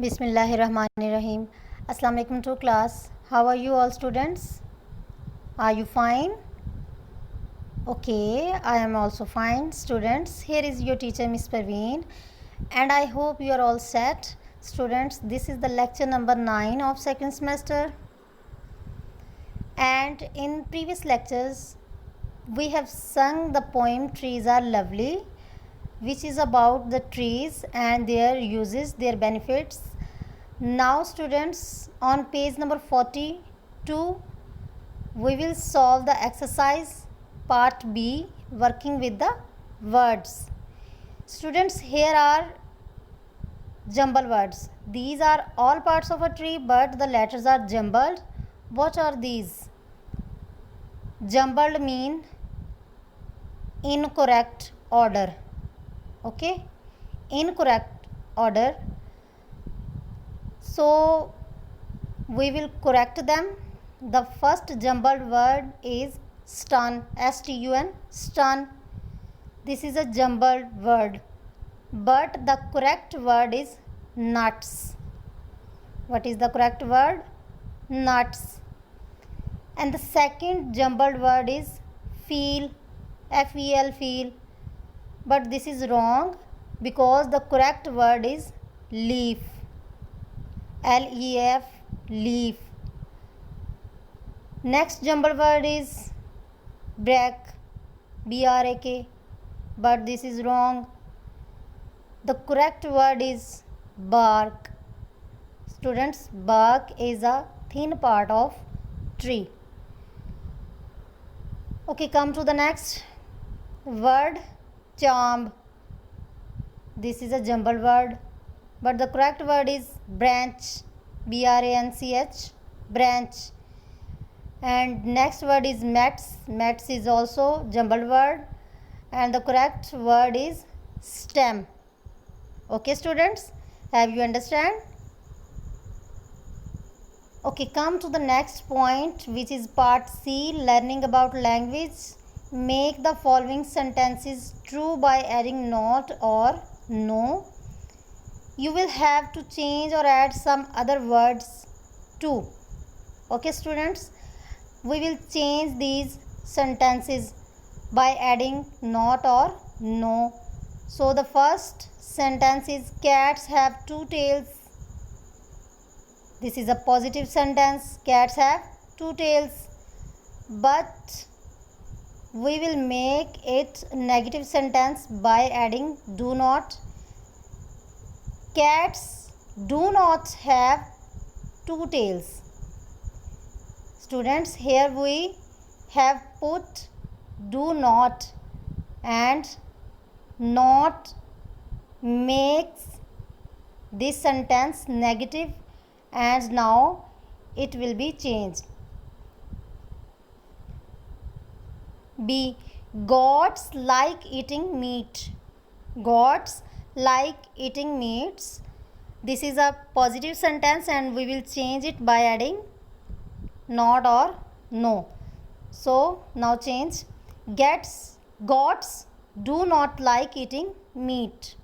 Bismillahirrahmanirrahim. Assalamu alaikum to class. How are you all students? Are you fine? Okay, I am also fine students. Here is your teacher Miss Parveen and I hope you are all set. Students, this is the lecture number 9 of second semester. And in previous lectures we have sung the poem Trees Are Lovely, which is about the trees and their uses, their benefits. Now students, on page number 42 we will solve the exercise part B, working with the words. Students, here are jumble words. These are all parts of a tree but the letters are jumbled. What are these? Jumbled mean incorrect order. Okay, incorrect order. So we will correct them. The first jumbled word is stun, S-T-U-N, stun. This is a jumbled word, but the correct word is nuts. What is the correct word? Nuts. And the second jumbled word is feel, F-E-L, feel. But this is wrong because the correct word is leaf, L-E-F, leaf. Next jumbled word is break, B-R-A-K, but this is wrong. The correct word is bark. Students, bark is a thin part of tree. Okay, come to the next word, charm. This is a jumbled word, but the correct word is branch, B-R-A-N-C-H, branch. And next word is mats. Mats is also jumbled word and the correct word is stem. Okay students, have you understand? Okay, come to the next point, which is part C, learning about language. Make the following sentences true by adding not or no. You will have to change or add some other words too. Okay students, we will change these sentences by adding not or no. So the first sentence is cats have two tails. This is a positive sentence. Cats have two tails. But we will make it negative sentence by adding do not. Cats do not have two tails. Students, here we have put do not and not makes this sentence negative and now it will be changed. B. Goats like eating meat. Goats like eating meats. This is a positive sentence and we will change it by adding not or no. So now change. Goats do not like eating meat.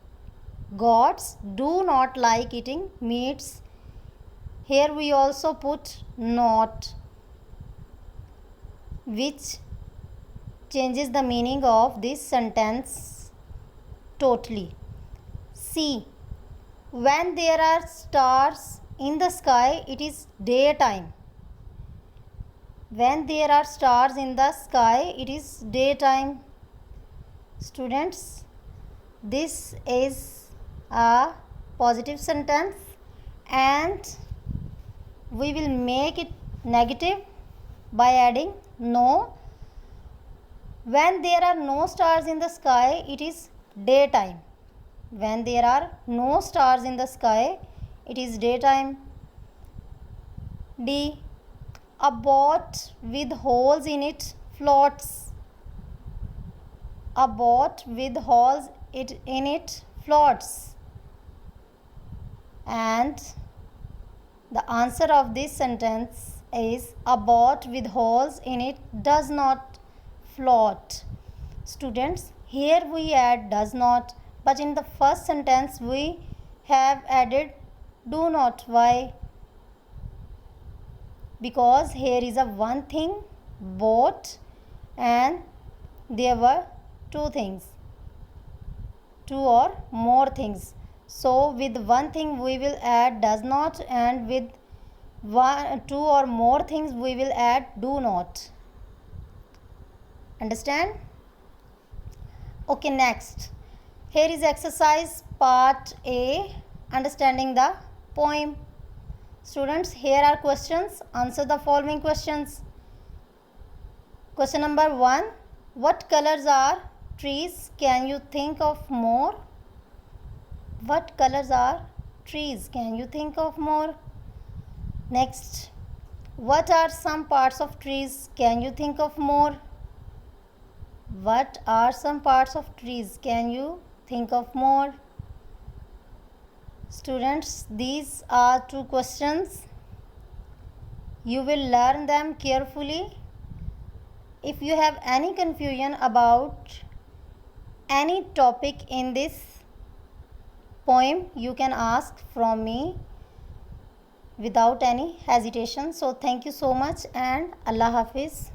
Goats do not like eating meats. Here we also put not, which changes the meaning of this sentence totally. C. When there are stars in the sky, it is daytime. When there are stars in the sky, it is daytime. Students, this is a positive sentence and we will make it negative by adding no. When there are no stars in the sky, it is daytime. When there are no stars in the sky, it is daytime. D. A boat with holes in it floats. A boat with holes in it floats. And the answer of this sentence is a boat with holes in it does not float. Students, here we add does not, but in the first sentence we have added Do not. Why? Because here is a one thing, boat, and there were two things, two or more things. So with one thing we will add does not, and with two or more things we will add do not. Understand? Okay, next. Here is exercise part A, understanding the poem. Students, here are questions. Answer the following questions. Question number 1. What colors are trees? Can you think of more? What colors are trees? Can you think of more? Next. What are some parts of trees? Can you think of more? What are some parts of trees? Can you think of more? Students, these are two questions. You will learn them carefully. If you have any confusion about any topic in this poem, you can ask from me without any hesitation. So thank you so much and Allah Hafiz.